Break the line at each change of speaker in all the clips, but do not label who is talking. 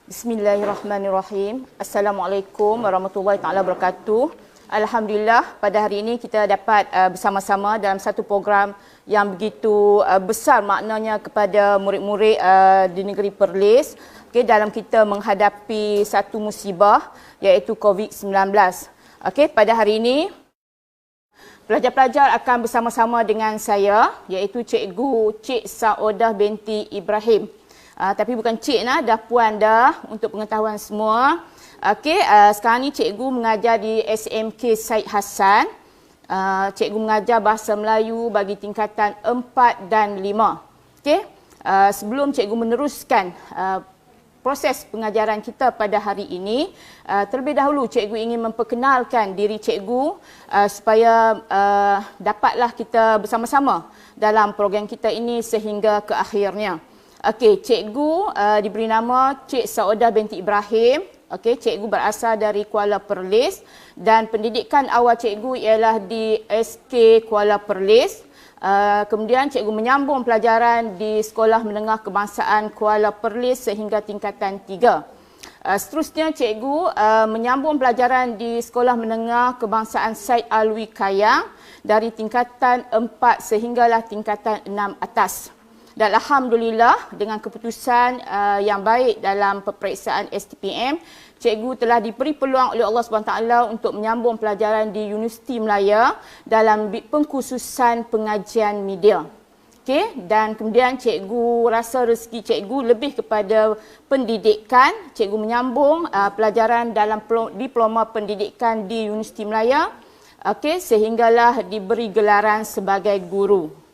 Bismillahirrahmanirrahim. Assalamualaikum warahmatullahi taala wabarakatuh. Alhamdulillah, pada hari ini kita dapat bersama-sama dalam satu program yang begitu besar maknanya kepada murid-murid di negeri Perlis, dalam kita menghadapi satu musibah iaitu COVID-19. Pada hari ini pelajar-pelajar akan bersama-sama dengan saya iaitu Cik Saodah binti Ibrahim. Tapi bukan cik dah puan dah untuk pengetahuan semua. Sekarang ni cikgu mengajar di SMK Syed Hassan. Cikgu mengajar bahasa Melayu bagi tingkatan 4 dan 5. Sebelum cikgu meneruskan proses pengajaran kita pada hari ini, terlebih dahulu cikgu ingin memperkenalkan diri cikgu supaya dapatlah kita bersama-sama dalam program kita ini sehingga ke akhirnya. Cikgu diberi nama Cik Saodah binti Ibrahim. Cikgu berasal dari Kuala Perlis dan pendidikan awal cikgu ialah di SK Kuala Perlis. Kemudian cikgu menyambung pelajaran di Sekolah Menengah Kebangsaan Kuala Perlis sehingga tingkatan 3. Seterusnya cikgu menyambung pelajaran di Sekolah Menengah Kebangsaan Syed Alwi Kayang dari tingkatan 4 sehinggalah tingkatan 6 atas. Dan Alhamdulillah dengan keputusan yang baik dalam peperiksaan STPM, cikgu telah diberi peluang oleh Allah SWT untuk menyambung pelajaran di Universiti Melaya dalam pengkhususan pengajian media. Dan kemudian cikgu rasa rezeki cikgu lebih kepada pendidikan. Cikgu menyambung pelajaran dalam diploma pendidikan di Universiti Melaya, sehinggalah diberi gelaran sebagai guru.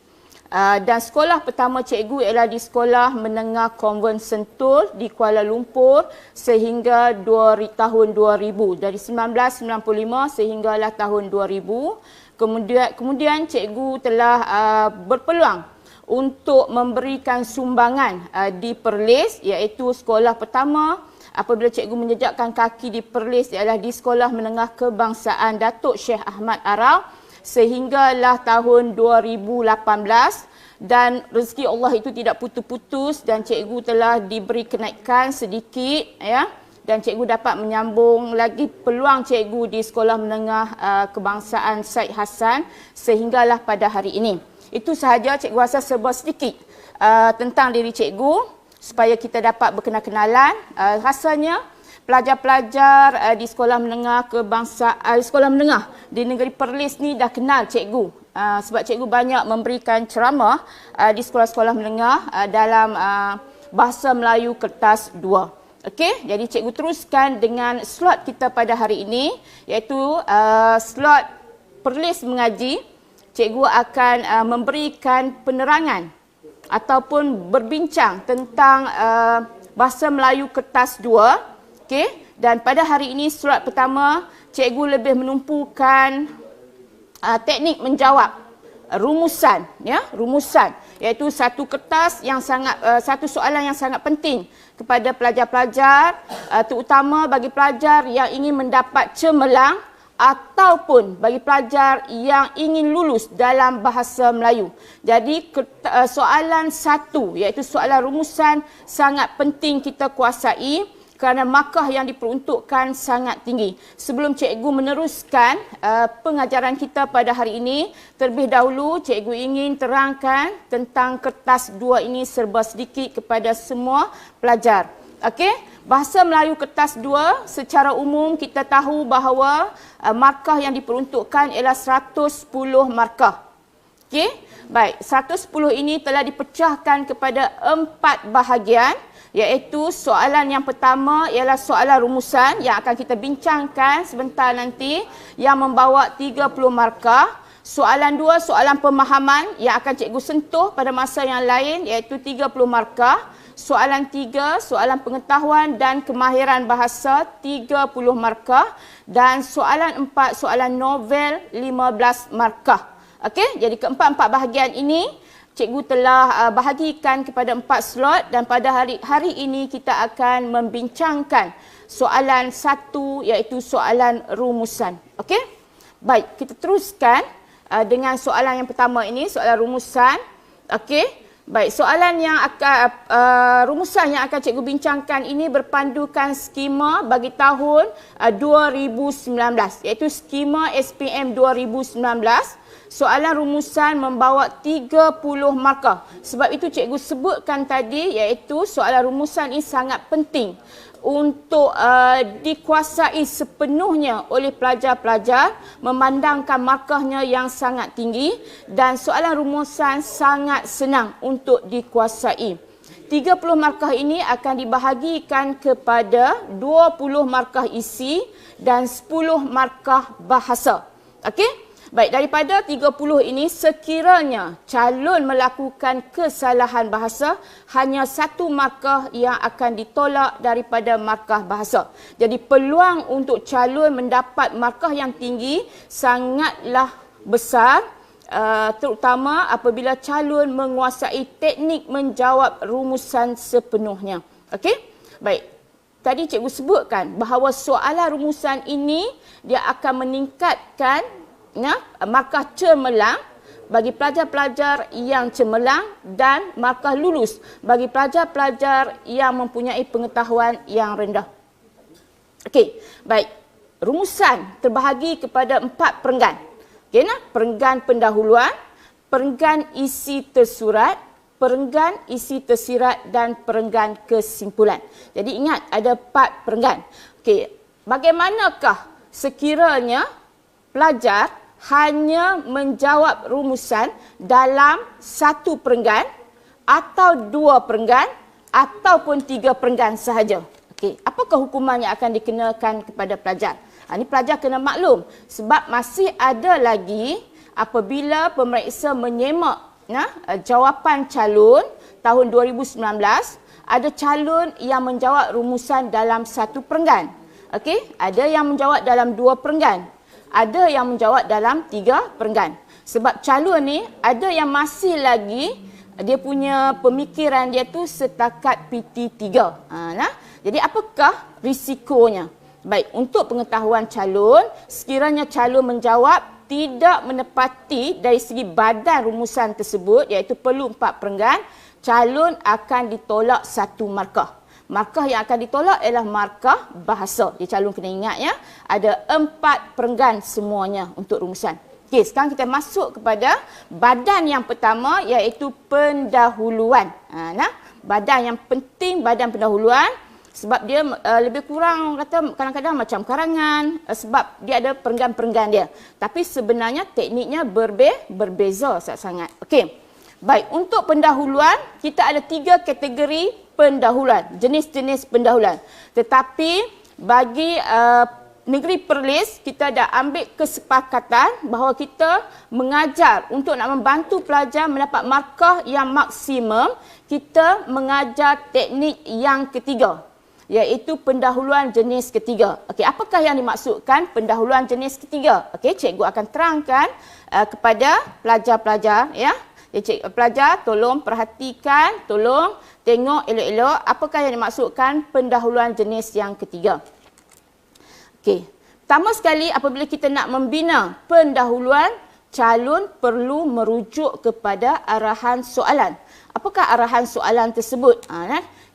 Dan sekolah pertama cikgu ialah di Sekolah Menengah Konvent Sentul di Kuala Lumpur sehingga tahun 2000. Dari 1995 sehinggalah tahun 2000. Kemudian cikgu telah berpeluang untuk memberikan sumbangan di Perlis, iaitu sekolah pertama apabila cikgu menjejakkan kaki di Perlis ialah di Sekolah Menengah Kebangsaan Datuk Syekh Ahmad Arau sehinggalah tahun 2018, dan rezeki Allah itu tidak putus-putus dan cikgu telah diberi kenaikan sedikit dan cikgu dapat menyambung lagi peluang cikgu di Sekolah Menengah Kebangsaan Syed Hassan sehinggalah pada hari ini. Itu sahaja cikgu rasa serba sedikit tentang diri cikgu supaya kita dapat berkenal-kenalan. Rasanya pelajar-pelajar di Sekolah Menengah Sekolah Menengah di negeri Perlis ni dah kenal cikgu. Sebab cikgu banyak memberikan ceramah di sekolah-sekolah menengah dalam bahasa Melayu kertas 2. Jadi cikgu teruskan dengan slot kita pada hari ini iaitu slot Perlis mengaji. Cikgu akan memberikan penerangan ataupun berbincang tentang bahasa Melayu kertas 2. Dan pada hari ini slot pertama cikgu lebih menumpukan teknik menjawab rumusan, iaitu satu kertas yang satu soalan yang sangat penting kepada pelajar-pelajar, terutama bagi pelajar yang ingin mendapat cemerlang ataupun bagi pelajar yang ingin lulus dalam bahasa Melayu. Jadi soalan satu iaitu soalan rumusan sangat penting kita kuasai kerana markah yang diperuntukkan sangat tinggi. Sebelum cikgu meneruskan pengajaran kita pada hari ini, terlebih dahulu cikgu ingin terangkan tentang kertas 2 ini serba sedikit kepada semua pelajar. Bahasa Melayu kertas 2 secara umum kita tahu bahawa markah yang diperuntukkan ialah 110 markah. Baik, 110 ini telah dipecahkan kepada 4 bahagian. Iaitu soalan yang pertama ialah soalan rumusan yang akan kita bincangkan sebentar nanti yang membawa 30 markah. Soalan 2, soalan pemahaman yang akan cikgu sentuh pada masa yang lain iaitu 30 markah. Soalan 3, soalan pengetahuan dan kemahiran bahasa 30 markah. Dan soalan 4, soalan novel 15 markah. Jadi keempat-empat bahagian ini cikgu telah bahagikan kepada 4 slot dan pada hari ini kita akan membincangkan soalan 1 iaitu soalan rumusan. Baik, kita teruskan dengan soalan yang pertama ini, soalan rumusan. Baik, soalan yang akan rumusan yang akan cikgu bincangkan ini berpandukan skema bagi tahun 2019, iaitu skema SPM 2019. Soalan rumusan membawa 30 markah. Sebab itu cikgu sebutkan tadi, iaitu soalan rumusan ini sangat penting untuk dikuasai sepenuhnya oleh pelajar-pelajar, memandangkan markahnya yang sangat tinggi, dan soalan rumusan sangat senang untuk dikuasai. 30 markah ini akan dibahagikan kepada 20 markah isi dan 10 markah bahasa. Okey? Baik, daripada 30 ini, sekiranya calon melakukan kesalahan bahasa, hanya 1 markah yang akan ditolak daripada markah bahasa. Jadi peluang untuk calon mendapat markah yang tinggi sangatlah besar, terutama apabila calon menguasai teknik menjawab rumusan sepenuhnya. Okey? Baik. Tadi cikgu sebutkan bahawa soalan rumusan ini dia akan meningkatkan markah cemerlang bagi pelajar-pelajar yang cemerlang dan markah lulus bagi pelajar-pelajar yang mempunyai pengetahuan yang rendah. Okey, baik. Rumusan terbahagi kepada 4 perenggan. Okey, perenggan pendahuluan, perenggan isi tersurat, perenggan isi tersirat dan perenggan kesimpulan. Jadi ingat ada 4 perenggan. Okey, bagaimanakah sekiranya pelajar hanya menjawab rumusan dalam 1 perenggan atau 2 perenggan ataupun 3 perenggan sahaja? Okey, apakah hukuman yang akan dikenakan kepada pelajar? Ini pelajar kena maklum sebab masih ada lagi apabila pemeriksa menyemak jawapan calon tahun 2019, ada calon yang menjawab rumusan dalam 1 perenggan. Okey, ada yang menjawab dalam 2 perenggan. Ada yang menjawab dalam 3 perenggan. Sebab calon ni ada yang masih lagi dia punya pemikiran dia tu setakat PT3. Jadi apakah risikonya? Baik, untuk pengetahuan calon, sekiranya calon menjawab tidak menepati dari segi badan rumusan tersebut, iaitu perlu 4 perenggan, calon akan ditolak 1 markah. Markah yang akan ditolak ialah markah bahasa. Jadi calon kena ingat ya, ada 4 perenggan semuanya untuk rumusan. Okey, sekarang kita masuk kepada badan yang pertama, iaitu pendahuluan. Badan yang penting, badan pendahuluan, sebab dia lebih kurang kata kadang-kadang macam karangan, sebab dia ada perenggan-perenggan dia. Tapi sebenarnya tekniknya berbeza sangat. Okey. Baik, untuk pendahuluan kita ada 3 kategori pendahuluan, jenis-jenis pendahuluan. Tetapi bagi Negeri Perlis, kita dah ambil kesepakatan bahawa kita mengajar untuk nak membantu pelajar mendapat markah yang maksimum, kita mengajar teknik yang ketiga, iaitu pendahuluan jenis ketiga. Okey, apakah yang dimaksudkan pendahuluan jenis ketiga? Okey, cikgu akan terangkan kepada pelajar-pelajar ya. Jadi pelajar tolong perhatikan, tolong tengok elok-elok apakah yang dimaksudkan pendahuluan jenis yang ketiga. Okey. Pertama sekali apabila kita nak membina pendahuluan, calon perlu merujuk kepada arahan soalan. Apakah arahan soalan tersebut?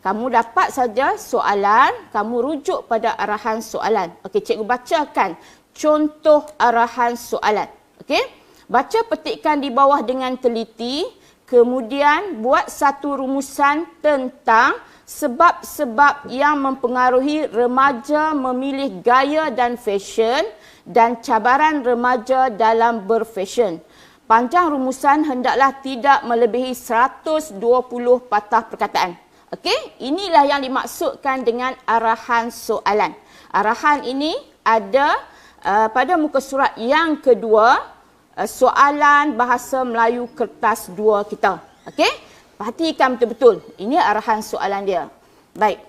Kamu dapat saja soalan, kamu rujuk pada arahan soalan. Okey, cikgu bacakan contoh arahan soalan. Okey? Baca petikan di bawah dengan teliti, kemudian buat satu rumusan tentang sebab-sebab yang mempengaruhi remaja memilih gaya dan fashion dan cabaran remaja dalam berfashion. Panjang rumusan hendaklah tidak melebihi 120 patah perkataan. Okey, inilah yang dimaksudkan dengan arahan soalan. Arahan ini ada pada muka surat yang kedua, soalan bahasa Melayu kertas 2 kita. Okey? Perhatikan betul-betul. Ini arahan soalan dia. Baik.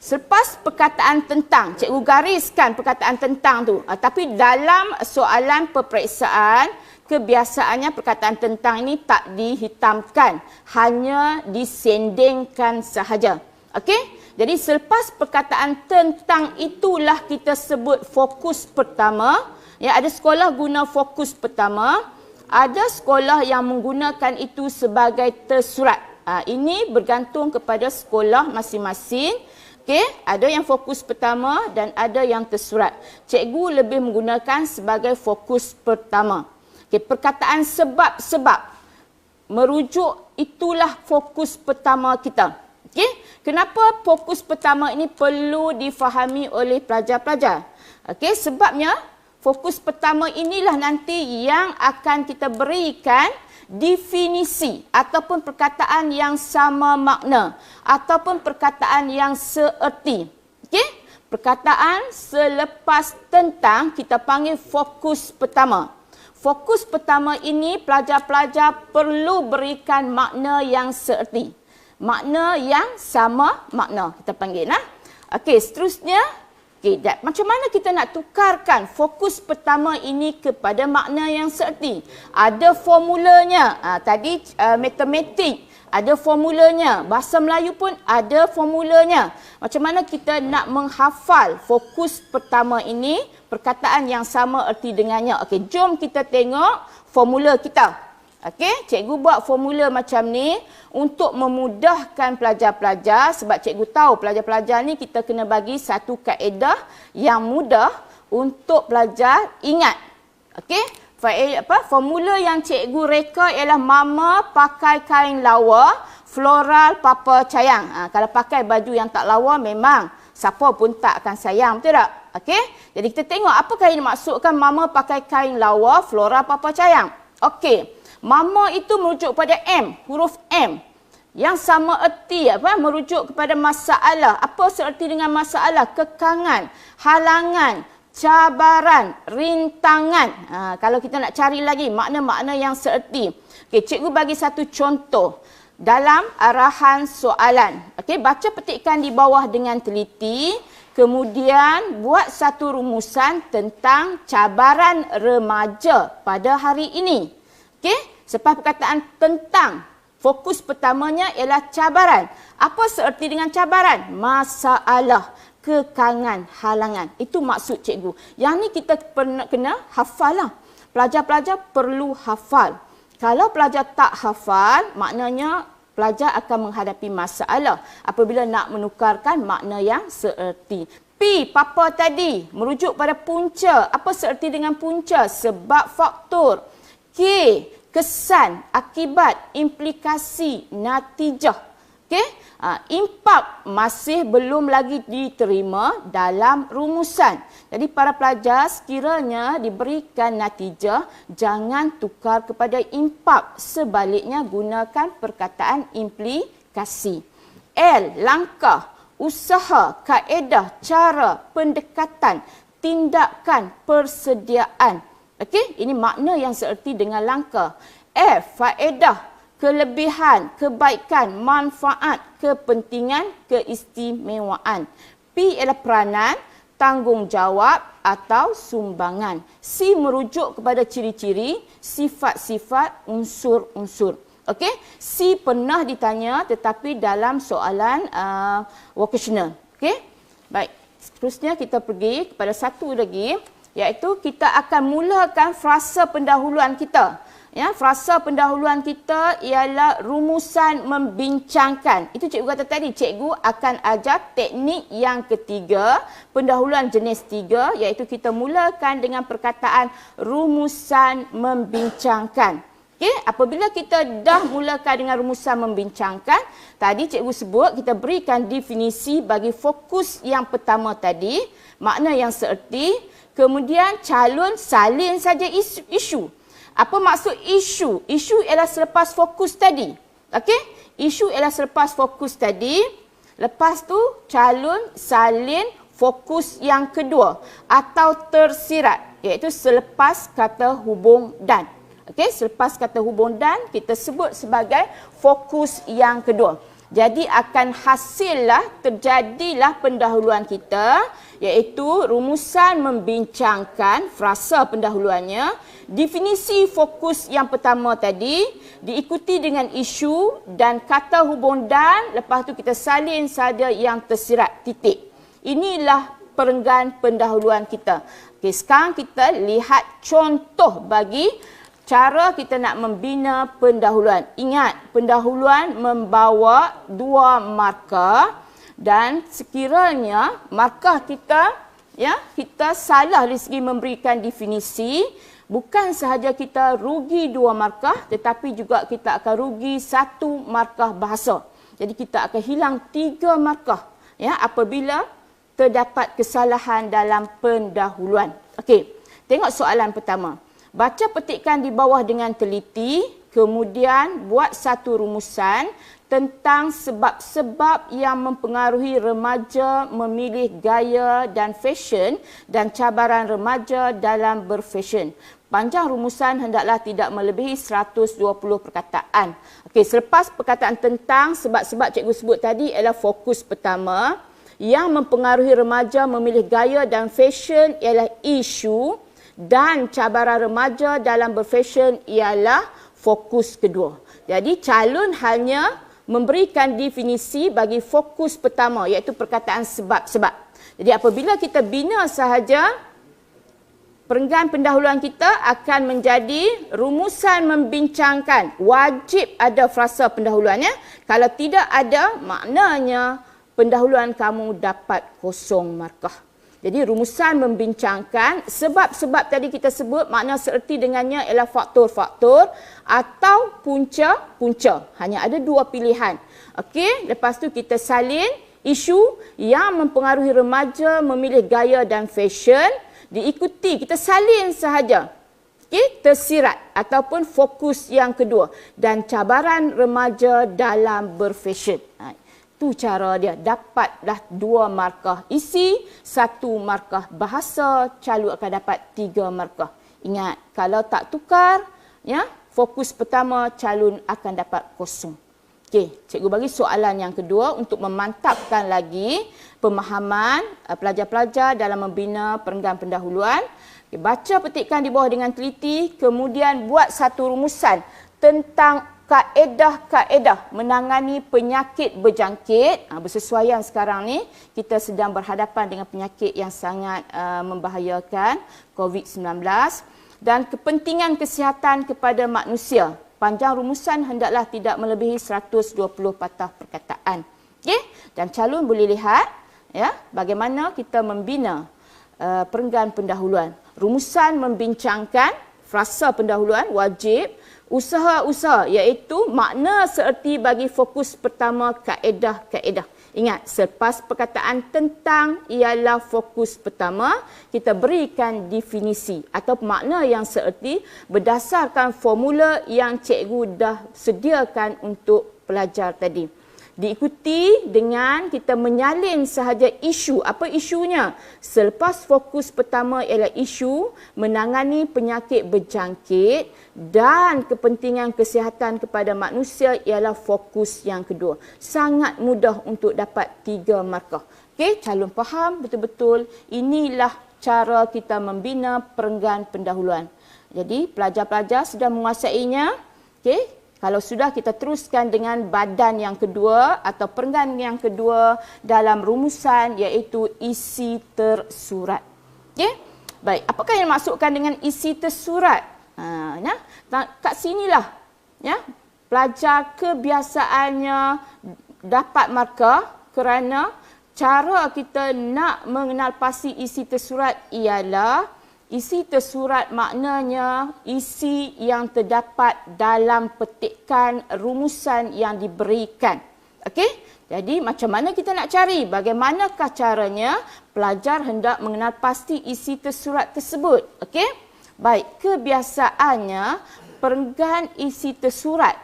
Selepas perkataan tentang, cikgu gariskan perkataan tentang tu. Tapi dalam soalan peperiksaan, kebiasaannya perkataan tentang ini tak dihitamkan. Hanya disendengkan sahaja. Okey? Jadi selepas perkataan tentang itulah kita sebut fokus pertama. Ya, ada sekolah guna fokus pertama, ada sekolah yang menggunakan itu sebagai tersurat. Ini bergantung kepada sekolah masing-masing. Okey, ada yang fokus pertama dan ada yang tersurat. Cikgu lebih menggunakan sebagai fokus pertama. Okey, perkataan sebab-sebab merujuk itulah fokus pertama kita. Okey, kenapa fokus pertama ini perlu difahami oleh pelajar-pelajar? Okey, sebabnya fokus pertama inilah nanti yang akan kita berikan definisi ataupun perkataan yang sama makna ataupun perkataan yang seerti. Okey? Perkataan selepas tentang kita panggil fokus pertama. Fokus pertama ini pelajar-pelajar perlu berikan makna yang seerti. Makna yang sama makna kita panggil. Okey, seterusnya macam mana kita nak tukarkan fokus pertama ini kepada makna yang seerti? Ada formulanya. Tadi matematik ada formulanya. Bahasa Melayu pun ada formulanya. Macam mana kita nak menghafal fokus pertama ini, perkataan yang sama erti dengannya. Okey, jom kita tengok formula kita. Okey, cikgu buat formula macam ni untuk memudahkan pelajar-pelajar sebab cikgu tahu pelajar-pelajar ni kita kena bagi satu kaedah yang mudah untuk pelajar ingat. Okey, formula yang cikgu reka ialah mama pakai kain lawa, floral papa sayang. Kalau pakai baju yang tak lawa memang siapa pun tak akan sayang, betul tak? Okey, jadi kita tengok apakah yang dimaksudkan mama pakai kain lawa, floral papa sayang. Okey. Mama itu merujuk pada M, huruf M. Yang sama erti merujuk kepada masalah. Apa seerti dengan masalah? Kekangan, halangan, cabaran, rintangan. Kalau kita nak cari lagi makna-makna yang seerti. Okey, cikgu bagi satu contoh dalam arahan soalan. Okey, baca petikan di bawah dengan teliti. Kemudian buat satu rumusan tentang cabaran remaja pada hari ini. Okey? Sebab perkataan tentang fokus pertamanya ialah cabaran. Apa seerti dengan cabaran? Masalah, kekangan, halangan. Itu maksud cikgu. Yang ni kita kena hafal lah. Pelajar-pelajar perlu hafal. Kalau pelajar tak hafal, maknanya pelajar akan menghadapi masalah apabila nak menukarkan makna yang seerti. P, papa tadi, merujuk pada punca. Apa seerti dengan punca? Sebab faktor. K, kesan, akibat, implikasi, natijah. Okey? Impak masih belum lagi diterima dalam rumusan. Jadi para pelajar sekiranya diberikan natijah, jangan tukar kepada impak. Sebaliknya gunakan perkataan implikasi. L, langkah, usaha, kaedah, cara, pendekatan, tindakan, persediaan. Okey, ini makna yang seerti dengan langkah. F, faedah, kelebihan, kebaikan, manfaat, kepentingan, keistimewaan. P ialah peranan, tanggungjawab atau sumbangan. C merujuk kepada ciri-ciri, sifat-sifat, unsur-unsur. Okey, C pernah ditanya tetapi dalam soalan vocational. Okey, baik. Seterusnya kita pergi kepada satu lagi, iaitu kita akan mulakan frasa pendahuluan kita. Ya, frasa pendahuluan kita ialah rumusan membincangkan. Itu cikgu kata tadi, cikgu akan ajar teknik yang ketiga, pendahuluan jenis 3, iaitu kita mulakan dengan perkataan rumusan membincangkan. Okey, apabila kita dah mulakan dengan rumusan membincangkan, tadi cikgu sebut kita berikan definisi bagi fokus yang pertama tadi, makna yang seerti. Kemudian calon salin saja isu. Apa maksud isu? Isu ialah selepas fokus tadi. Okey? Isu ialah selepas fokus tadi. Lepas tu calon salin fokus yang kedua atau tersirat, iaitu selepas kata hubung dan. Okey, selepas kata hubung dan kita sebut sebagai fokus yang kedua. Jadi akan hasillah, terjadilah pendahuluan kita, iaitu rumusan membincangkan, frasa pendahuluannya, definisi fokus yang pertama tadi, diikuti dengan isu dan kata hubung dan, lepas tu kita salin saja yang tersirat, titik. Inilah perenggan pendahuluan kita. Okey, sekarang kita lihat contoh bagi cara kita nak membina pendahuluan. Ingat, pendahuluan membawa 2 markah dan sekiranya markah kita kita salah dari segi memberikan definisi, bukan sahaja kita rugi 2 markah tetapi juga kita akan rugi 1 markah bahasa. Jadi kita akan hilang 3 markah apabila terdapat kesalahan dalam pendahuluan. Okey, tengok soalan pertama. Baca petikan di bawah dengan teliti, kemudian buat satu rumusan tentang sebab-sebab yang mempengaruhi remaja memilih gaya dan fashion dan cabaran remaja dalam berfashion. Panjang rumusan hendaklah tidak melebihi 120 perkataan. Okey, selepas perkataan tentang sebab-sebab cikgu sebut tadi ialah fokus pertama. Yang mempengaruhi remaja memilih gaya dan fashion ialah isu dan cabaran remaja dalam berfashion ialah fokus kedua. Jadi calon hanya memberikan definisi bagi fokus pertama iaitu perkataan sebab-sebab. Jadi apabila kita bina sahaja, perenggan pendahuluan kita akan menjadi rumusan membincangkan. Wajib ada frasa pendahuluannya. Kalau tidak ada, maknanya pendahuluan kamu dapat 0 markah. Jadi rumusan membincangkan sebab-sebab tadi kita sebut makna seerti dengannya ialah faktor-faktor atau punca-punca. Hanya ada 2 pilihan. Okey, lepas tu kita salin isu yang mempengaruhi remaja memilih gaya dan fashion, diikuti kita salin sahaja. Okey, tersirat ataupun fokus yang kedua dan cabaran remaja dalam berfashion. Itu cara dia, dapatlah 2 markah isi, 1 markah bahasa, calon akan dapat 3 markah. Ingat, kalau tak tukar, fokus pertama calon akan dapat 0. Okey, cikgu bagi soalan yang kedua untuk memantapkan lagi pemahaman pelajar-pelajar dalam membina perenggan pendahuluan. Okay, baca petikan di bawah dengan teliti, kemudian buat satu rumusan tentang kaedah-kaedah menangani penyakit berjangkit. Bersesuaian sekarang ni kita sedang berhadapan dengan penyakit yang sangat membahayakan, COVID-19, dan kepentingan kesihatan kepada manusia. Panjang rumusan hendaklah tidak melebihi 120 patah perkataan. Okey, dan calon boleh lihat bagaimana kita membina perenggan pendahuluan. Rumusan membincangkan, frasa pendahuluan wajib, usaha-usaha iaitu makna seerti bagi fokus pertama kaedah-kaedah. Ingat, selepas perkataan tentang ialah fokus pertama, kita berikan definisi atau makna yang seerti berdasarkan formula yang cikgu dah sediakan untuk pelajar tadi. Diikuti dengan kita menyalin sahaja isu. Apa isunya? Selepas fokus pertama ialah isu menangani penyakit berjangkit dan kepentingan kesihatan kepada manusia ialah fokus yang kedua. Sangat mudah untuk dapat 3 markah. Okey, calon faham betul-betul inilah cara kita membina perenggan pendahuluan. Jadi pelajar-pelajar sudah menguasainya. Okey. Kalau sudah, kita teruskan dengan badan yang kedua atau perenggan yang kedua dalam rumusan iaitu isi tersurat. Okey? Baik, apakah yang dimaksudkan dengan isi tersurat? Kat sinilah pelajar kebiasaannya dapat markah kerana cara kita nak mengenal pasti isi tersurat ialah isi tersurat maknanya isi yang terdapat dalam petikan rumusan yang diberikan. Okey? Jadi macam mana kita nak cari? Bagaimanakah caranya pelajar hendak mengenal pasti isi tersurat tersebut? Okey? Baik, kebiasaannya perenggan isi tersurat.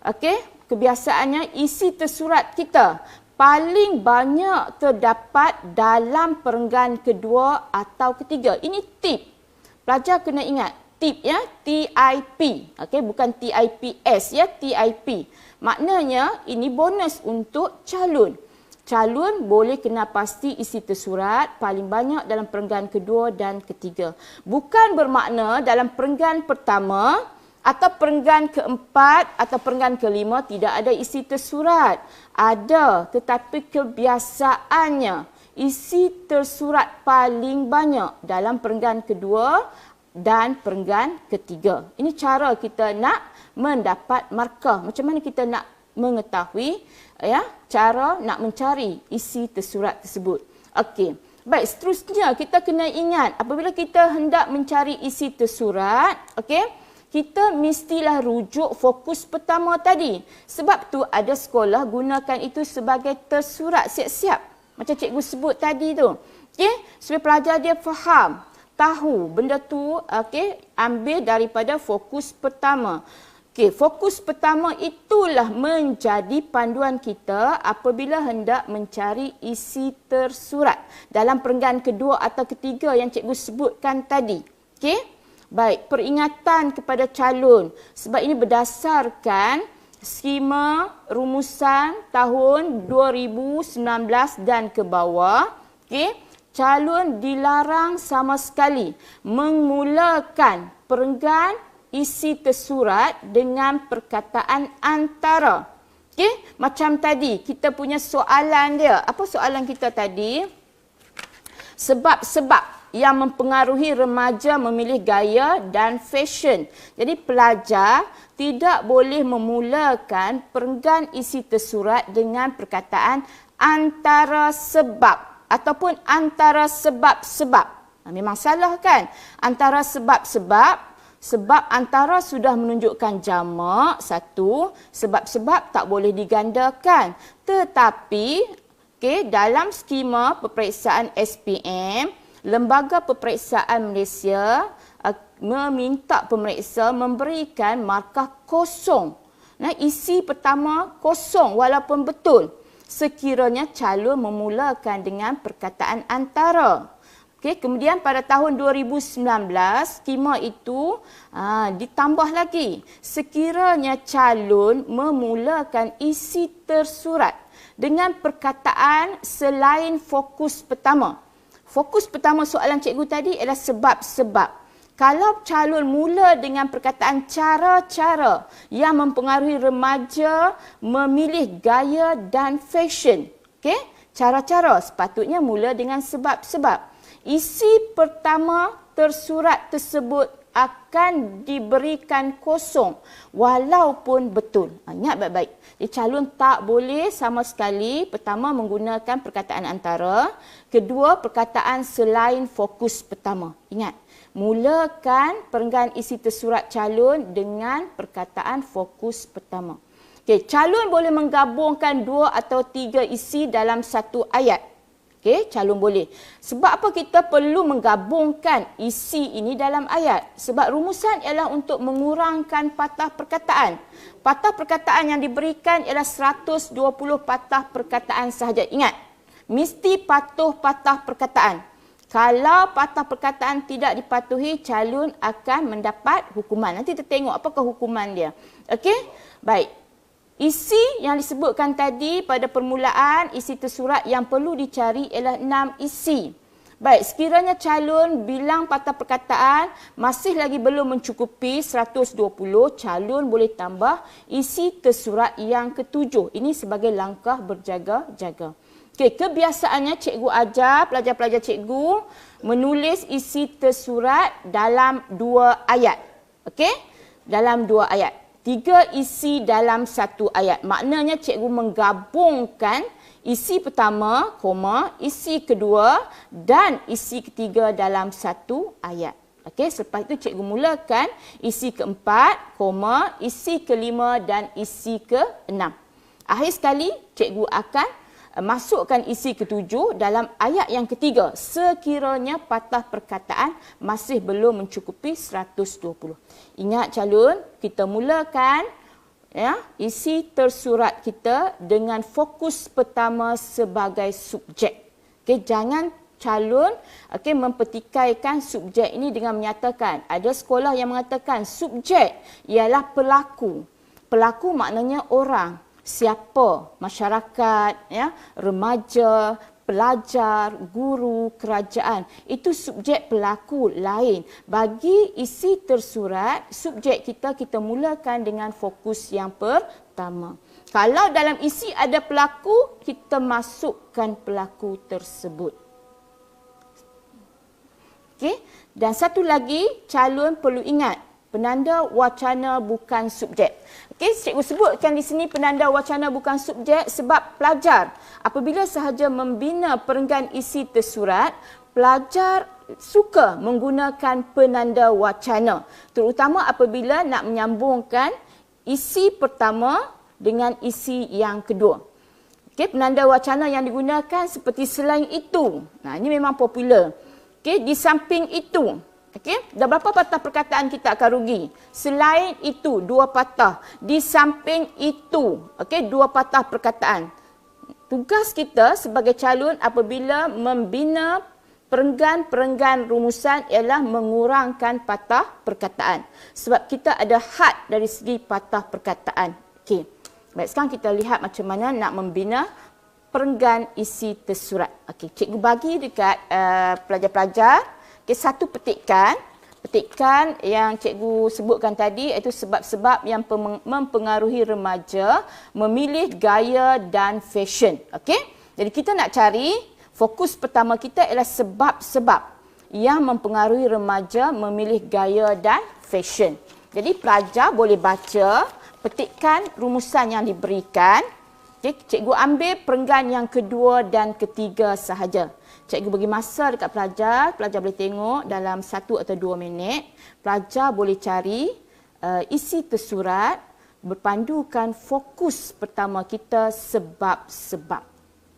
Okey? Kebiasaannya isi tersurat kita paling banyak terdapat dalam perenggan kedua atau ketiga. Ini tip. Pelajar kena ingat, tip TIP. Okey, bukan TIPS TIP. Maknanya ini bonus untuk calon. Calon boleh kenal pasti isi tersurat paling banyak dalam perenggan kedua dan ketiga. Bukan bermakna dalam perenggan pertama atau perenggan keempat atau perenggan kelima tidak ada isi tersurat. Ada, tetapi kebiasaannya isi tersurat paling banyak dalam perenggan kedua dan perenggan ketiga. Ini cara kita nak mendapat markah. Macam mana kita nak mengetahui cara nak mencari isi tersurat tersebut. Okey. Baik, seterusnya kita kena ingat apabila kita hendak mencari isi tersurat, kita mestilah rujuk fokus pertama tadi. Sebab tu ada sekolah gunakan itu sebagai tersurat siap-siap. Macam cikgu sebut tadi tu. Supaya pelajar dia faham, tahu benda tu, ambil daripada fokus pertama. Fokus pertama itulah menjadi panduan kita apabila hendak mencari isi tersurat dalam perenggan kedua atau ketiga yang cikgu sebutkan tadi. Baik, peringatan kepada calon sebab ini berdasarkan skema rumusan tahun 2019 dan ke bawah. Calon dilarang sama sekali memulakan perenggan isi tersurat dengan perkataan antara. Macam tadi kita punya soalan dia. Apa soalan kita tadi? Sebab-sebab yang mempengaruhi remaja memilih gaya dan fashion. Jadi pelajar tidak boleh memulakan perenggan isi tersurat dengan perkataan antara sebab ataupun antara sebab-sebab. Memang salah kan? Antara sebab-sebab. Sebab antara sudah menunjukkan jamak satu, sebab-sebab tak boleh digandakan. Tetapi dalam skema peperiksaan SPM, Lembaga Peperiksaan Malaysia meminta pemeriksa memberikan markah kosong. Isi pertama kosong walaupun betul. Sekiranya calon memulakan dengan perkataan antara. Kemudian pada tahun 2019, skema itu ditambah lagi. Sekiranya calon memulakan isi tersurat dengan perkataan selain fokus pertama. Fokus pertama soalan cikgu tadi adalah sebab-sebab. Kalau calon mula dengan perkataan cara-cara yang mempengaruhi remaja memilih gaya dan fashion. Cara-cara sepatutnya mula dengan sebab-sebab. Isi pertama tersurat tersebut akan diberikan kosong walaupun betul. Ingat baik-baik. Calon tak boleh sama sekali pertama menggunakan perkataan antara, kedua perkataan selain fokus pertama. Ingat, mulakan perenggan isi tersurat calon dengan perkataan fokus pertama. Calon boleh menggabungkan 2 atau 3 isi dalam satu ayat. Calon boleh. Sebab apa kita perlu menggabungkan isi ini dalam ayat? Sebab rumusan ialah untuk mengurangkan patah perkataan. Patah perkataan yang diberikan ialah 120 patah perkataan sahaja. Ingat, mesti patuh patah perkataan. Kalau patah perkataan tidak dipatuhi, calon akan mendapat hukuman. Nanti kita tengok apakah hukuman dia. Baik. Isi yang disebutkan tadi pada permulaan, isi tersurat yang perlu dicari ialah 6 isi. Baik, sekiranya calon bilang patah perkataan masih lagi belum mencukupi 120, calon boleh tambah isi tersurat yang ketujuh. Ini sebagai langkah berjaga-jaga. Kebiasaannya cikgu ajar pelajar-pelajar cikgu menulis isi tersurat dalam 2 ayat. Dalam 2 ayat. 3 isi dalam 1 ayat. Maknanya cikgu menggabungkan isi pertama, isi kedua dan isi ketiga dalam 1 ayat. Selepas itu cikgu mulakan isi keempat, isi kelima dan isi keenam. Akhir sekali cikgu akan masukkan isi ketujuh dalam ayat yang ketiga sekiranya patah perkataan masih belum mencukupi 120. Ingat calon, kita mulakan isi tersurat kita dengan fokus pertama sebagai subjek. Jangan calon mempertikaikan subjek ini dengan menyatakan. Ada sekolah yang mengatakan subjek ialah pelaku. Pelaku maknanya orang. Siapa? Masyarakat, remaja, pelajar, guru, kerajaan. Itu subjek pelaku lain. Bagi isi tersurat, subjek kita mulakan dengan fokus yang pertama. Kalau dalam isi ada pelaku, kita masukkan pelaku tersebut. Okey. Dan satu lagi, calon perlu ingat, penanda wacana bukan subjek. Okey, cikgu sebutkan di sini penanda wacana bukan subjek sebab pelajar apabila sahaja membina perenggan isi tersurat, pelajar suka menggunakan penanda wacana, terutama apabila nak menyambungkan isi pertama dengan isi yang kedua. Okey, penanda wacana yang digunakan seperti selain itu. Nah, ini memang popular. Okey, di samping itu. Okey, dah berapa patah perkataan kita akan rugi? Selain itu, 2 patah. Di samping itu, okey, 2 patah perkataan. Tugas kita sebagai calon apabila membina perenggan-perenggan rumusan ialah mengurangkan patah perkataan. Sebab kita ada had dari segi patah perkataan. Okey. Baik, sekarang kita lihat macam mana nak membina perenggan isi tersurat. Okey, cikgu bagi dekat pelajar-pelajar satu petikan yang cikgu sebutkan tadi, iaitu sebab-sebab yang mempengaruhi remaja memilih gaya dan fashion. Okey? Jadi kita nak cari, fokus pertama kita ialah sebab-sebab yang mempengaruhi remaja memilih gaya dan fashion. Jadi pelajar boleh baca petikan rumusan yang diberikan. Okay, cikgu ambil perenggan yang kedua dan ketiga sahaja. Cikgu bagi masa dekat pelajar boleh tengok dalam 1 atau 2 minit. Pelajar boleh cari isi tersurat berpandukan fokus pertama kita sebab-sebab.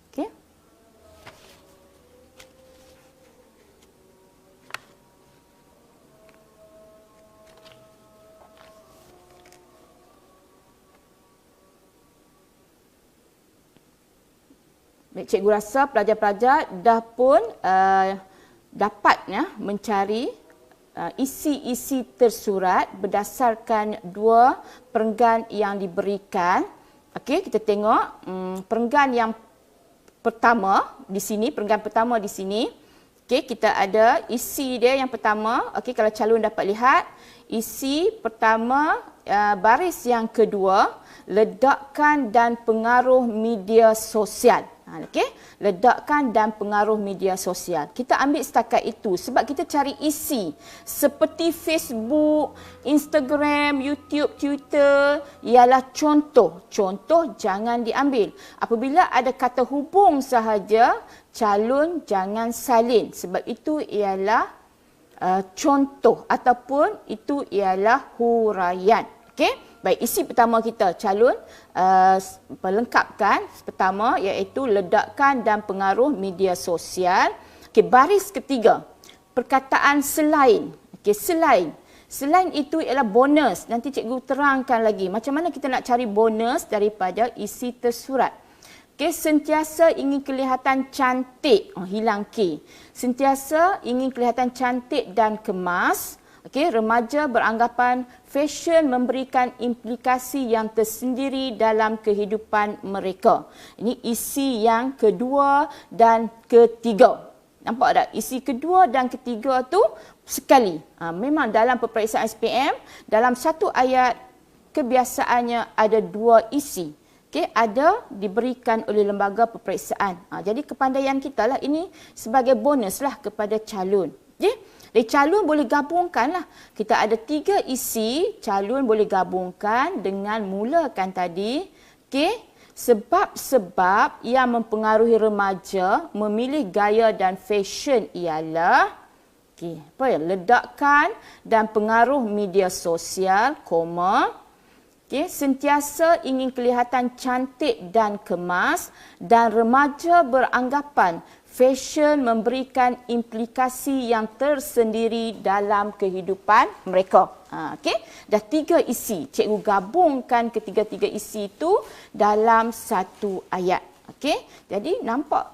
Okey. Cikgu rasa pelajar-pelajar dah pun dapat mencari isi-isi tersurat berdasarkan 2 perenggan yang diberikan. Okey, kita tengok perenggan yang pertama di sini, perenggan pertama di sini. Okey, kita ada isi dia yang pertama. Okey, kalau calon dapat lihat, isi pertama baris yang kedua, ledakan dan pengaruh media sosial. Okey, ledakan dan pengaruh media sosial. Kita ambil setakat itu sebab kita cari isi seperti Facebook, Instagram, YouTube, Twitter ialah contoh. Contoh jangan diambil. Apabila ada kata hubung sahaja, calon jangan salin sebab itu ialah contoh ataupun itu ialah huraian. Okey? Baik, isi pertama kita calon pelengkapkan pertama iaitu ledakan dan pengaruh media sosial. Okey, baris ketiga, perkataan selain. Okey, selain. Selain itu ialah bonus. Nanti cikgu terangkan lagi macam mana kita nak cari bonus daripada isi tersurat. Okey, sentiasa ingin kelihatan cantik. Hilang K. Sentiasa ingin kelihatan cantik dan kemas. Okey, remaja beranggapan fashion memberikan implikasi yang tersendiri dalam kehidupan mereka. Ini isi yang kedua dan ketiga. Nampak tak? Isi kedua dan ketiga tu sekali. Memang dalam peperiksaan SPM, dalam satu ayat kebiasaannya ada 2 isi. Okey, ada diberikan oleh lembaga peperiksaan. Jadi kepandaian kita lah ini sebagai bonus lah kepada calon. Okey. Jadi calon boleh gabungkan lah. Kita ada 3 isi, calon boleh gabungkan dengan mulakan tadi. Okey, sebab-sebab yang mempengaruhi remaja memilih gaya dan fashion ialah apa ya? Ledakan dan pengaruh media sosial, sentiasa ingin kelihatan cantik dan kemas dan remaja beranggapan fashion memberikan implikasi yang tersendiri dalam kehidupan mereka. Okey, dah 3 isi. Cikgu gabungkan ketiga-tiga isi itu dalam satu ayat. Okey, jadi nampak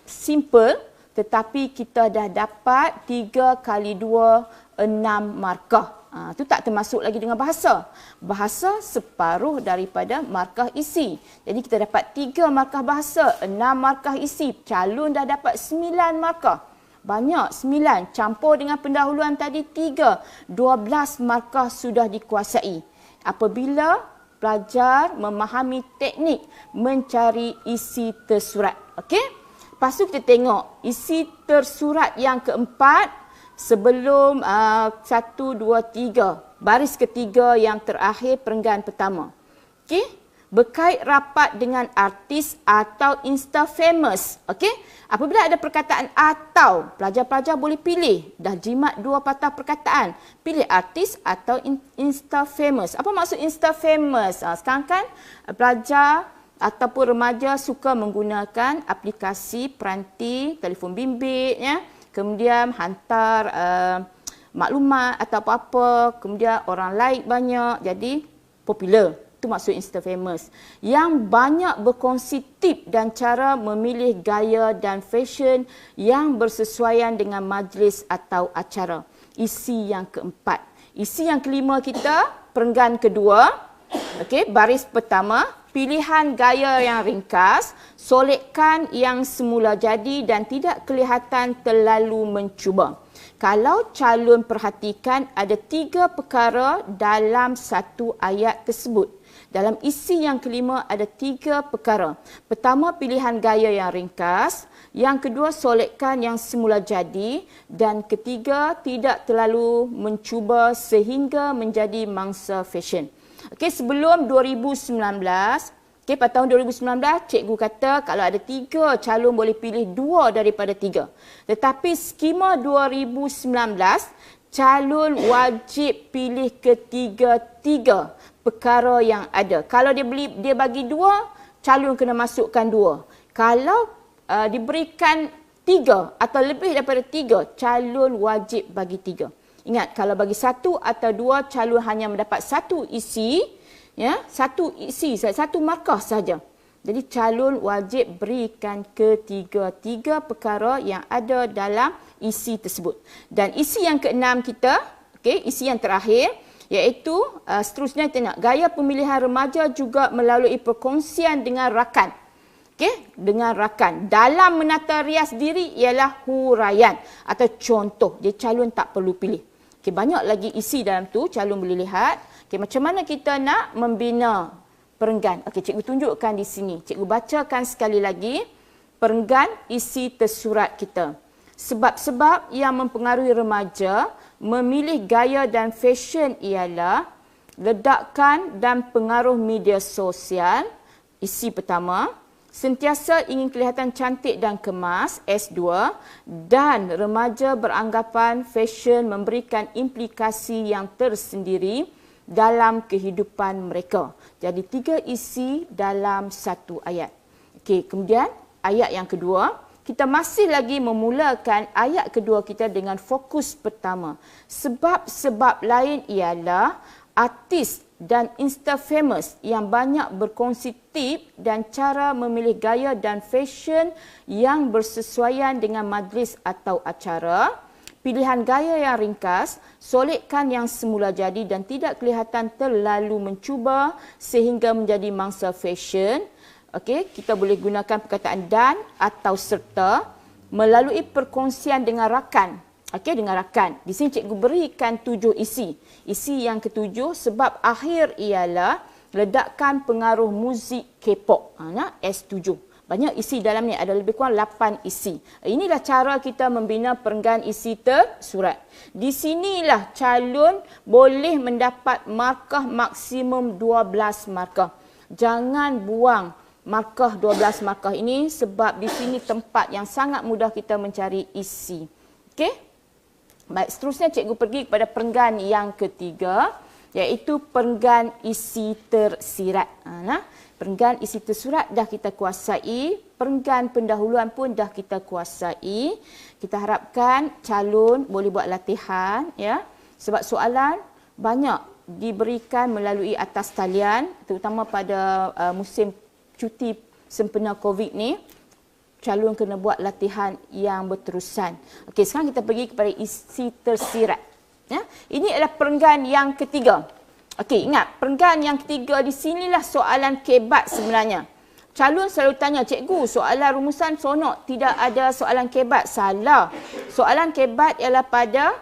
simple tetapi kita dah dapat 3 kali 2, 6 markah. Itu tak termasuk lagi dengan bahasa. Bahasa separuh daripada markah isi. Jadi kita dapat 3 markah bahasa, 6 markah isi. Calon dah dapat 9 markah. Banyak, 9. Campur dengan pendahuluan tadi 3. 12 markah sudah dikuasai. Apabila pelajar memahami teknik mencari isi tersurat. Okey? Lepas tu kita tengok isi tersurat yang keempat. sebelum 1, 2, 3. Baris ketiga yang terakhir perenggan pertama. Okey? Berkait rapat dengan artis atau insta famous. Okey? Apabila ada perkataan atau, pelajar-pelajar boleh pilih. Dah jimat dua patah perkataan. Pilih artis atau insta famous. Apa maksud insta famous? Sekarang kan pelajar ataupun remaja suka menggunakan aplikasi peranti, telefon bimbit, ya. Kemudian hantar maklumat atau apa-apa, kemudian orang like banyak, jadi popular. Itu maksud insta famous. Yang banyak berkongsi tip dan cara memilih gaya dan fashion yang bersesuaian dengan majlis atau acara. Isi yang keempat. Isi yang kelima kita, perenggan kedua. Okey, baris pertama, pilihan gaya yang ringkas, solekkan yang semula jadi dan tidak kelihatan terlalu mencuba. Kalau calon perhatikan ada 3 perkara dalam satu ayat tersebut. Dalam isi yang kelima ada 3 perkara. Pertama, pilihan gaya yang ringkas. Yang kedua, solekkan yang semula jadi. Dan ketiga, tidak terlalu mencuba sehingga menjadi mangsa fashion. Okey, sebelum 2019, okey, pada tahun 2019, cikgu kata kalau ada 3 calon boleh pilih 2 daripada 3. Tetapi skema 2019, calon wajib pilih ketiga-tiga perkara yang ada. Kalau dia bagi 2, calon kena masukkan 2. Kalau diberikan 3 atau lebih daripada 3, calon wajib bagi 3. Ingat, kalau bagi 1 atau 2, calon hanya mendapat 1 isi, ya, 1 isi, 1 markah saja. Jadi calon wajib berikan ketiga-tiga perkara yang ada dalam isi tersebut. Dan isi yang keenam kita, okey, isi yang terakhir, iaitu seterusnya kita nak gaya pemilihan remaja juga melalui perkongsian dengan rakan. Okey, dengan rakan. Dalam menata rias diri ialah huraian atau contoh. Jadi calon tak perlu pilih. Okey, banyak lagi isi dalam tu, calon boleh lihat. Okey, macam mana kita nak membina perenggan? Okey, cikgu tunjukkan di sini. Cikgu bacakan sekali lagi perenggan isi tersurat kita. Sebab-sebab yang mempengaruhi remaja memilih gaya dan fashion ialah ledakan dan pengaruh media sosial. Isi pertama, sentiasa ingin kelihatan cantik dan kemas, S2, dan remaja beranggapan fashion memberikan implikasi yang tersendiri dalam kehidupan mereka. Jadi 3 isi dalam satu ayat. Okey, kemudian ayat yang kedua, kita masih lagi memulakan ayat kedua kita dengan fokus pertama. Sebab-sebab lain ialah artis dan insta famous yang banyak berkongsi tip dan cara memilih gaya dan fashion yang bersesuaian dengan majlis atau acara. Pilihan gaya yang ringkas, solekkan yang semula jadi dan tidak kelihatan terlalu mencuba sehingga menjadi mangsa fashion. Okey, kita boleh gunakan perkataan dan atau serta melalui perkongsian dengan rakan. Okey, dengan rakan. Di sini cikgu berikan 7 isi. Isi yang ketujuh, sebab akhir ialah ledakan pengaruh muzik K-pop. S7. Banyak isi dalam ni, ada lebih kurang 8 isi. Inilah cara kita membina perenggan isi tersurat. Di sinilah calon boleh mendapat markah maksimum 12 markah. Jangan buang markah 12 markah ini sebab di sini tempat yang sangat mudah kita mencari isi. Okey? Baik, seterusnya cikgu pergi kepada perenggan yang ketiga, iaitu perenggan isi tersirat. Perenggan isi tersurat dah kita kuasai, perenggan pendahuluan pun dah kita kuasai. Kita harapkan calon boleh buat latihan, ya. Sebab soalan banyak diberikan melalui atas talian, terutama pada musim cuti sempena COVID ni. Calon kena buat latihan yang berterusan. Okey, sekarang kita pergi kepada isi tersirat. Ya, ini adalah perenggan yang ketiga. Okey, ingat, perenggan yang ketiga di sinilah soalan kebat sebenarnya. Calon selalu tanya, cikgu, soalan rumusan sonok tidak ada soalan kebat. Salah. Soalan kebat ialah pada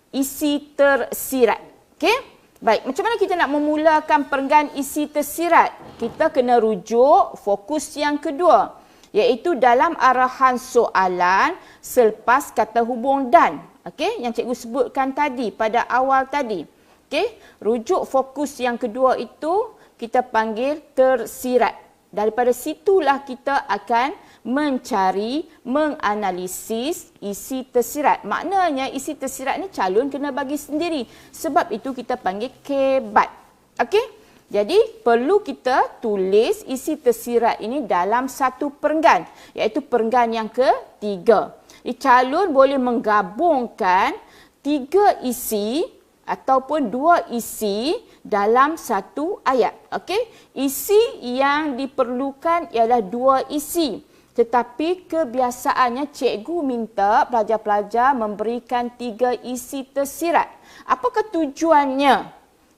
isi tersirat. Okey? Baik, macam mana kita nak memulakan perenggan isi tersirat? Kita kena rujuk fokus yang kedua. iaitu dalam arahan soalan selepas kata hubung dan. Okey, yang cikgu sebutkan tadi pada awal tadi. Okey, rujuk fokus yang kedua itu kita panggil tersirat. Daripada situlah kita akan mencari, menganalisis isi tersirat. Maknanya isi tersirat ni calon kena bagi sendiri. Sebab itu kita panggil kebat. Okey? Jadi perlu kita tulis isi tersirat ini dalam satu perenggan, iaitu perenggan yang ketiga. Calon boleh menggabungkan 3 isi ataupun 2 isi dalam satu ayat. Okey? Isi yang diperlukan ialah 2 isi. Tetapi kebiasaannya cikgu minta pelajar-pelajar memberikan 3 isi tersirat. Apakah tujuannya?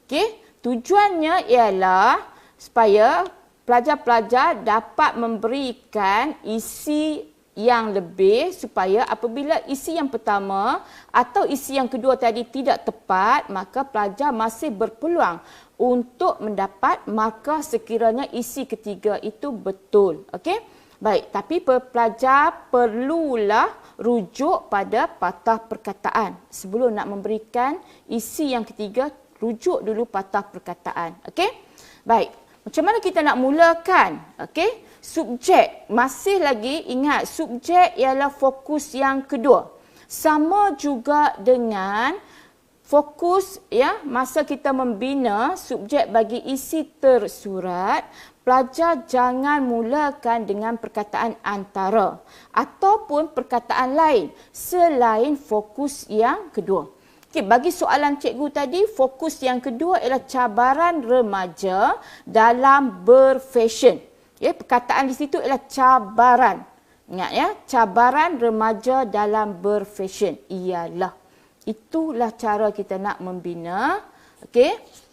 Okey? Tujuannya ialah supaya pelajar-pelajar dapat memberikan isi yang lebih supaya apabila isi yang pertama atau isi yang kedua tadi tidak tepat, maka pelajar masih berpeluang untuk mendapat markah sekiranya isi ketiga itu betul. Okey? Baik, tapi pelajar perlulah rujuk pada patah perkataan. Sebelum nak memberikan isi yang ketiga, rujuk dulu patah perkataan. Okey? Baik. Macam mana kita nak mulakan? Okey? Subjek. Masih lagi ingat, subjek ialah fokus yang kedua. Sama juga dengan fokus ya, masa kita membina subjek bagi isi tersurat, pelajar jangan mulakan dengan perkataan antara ataupun perkataan lain selain fokus yang kedua. Okay, bagi soalan cikgu tadi, fokus yang kedua ialah cabaran remaja dalam berfashion. Ya, perkataan di situ ialah cabaran. Ingat ya, cabaran remaja dalam berfashion ialah. Itulah cara kita nak membina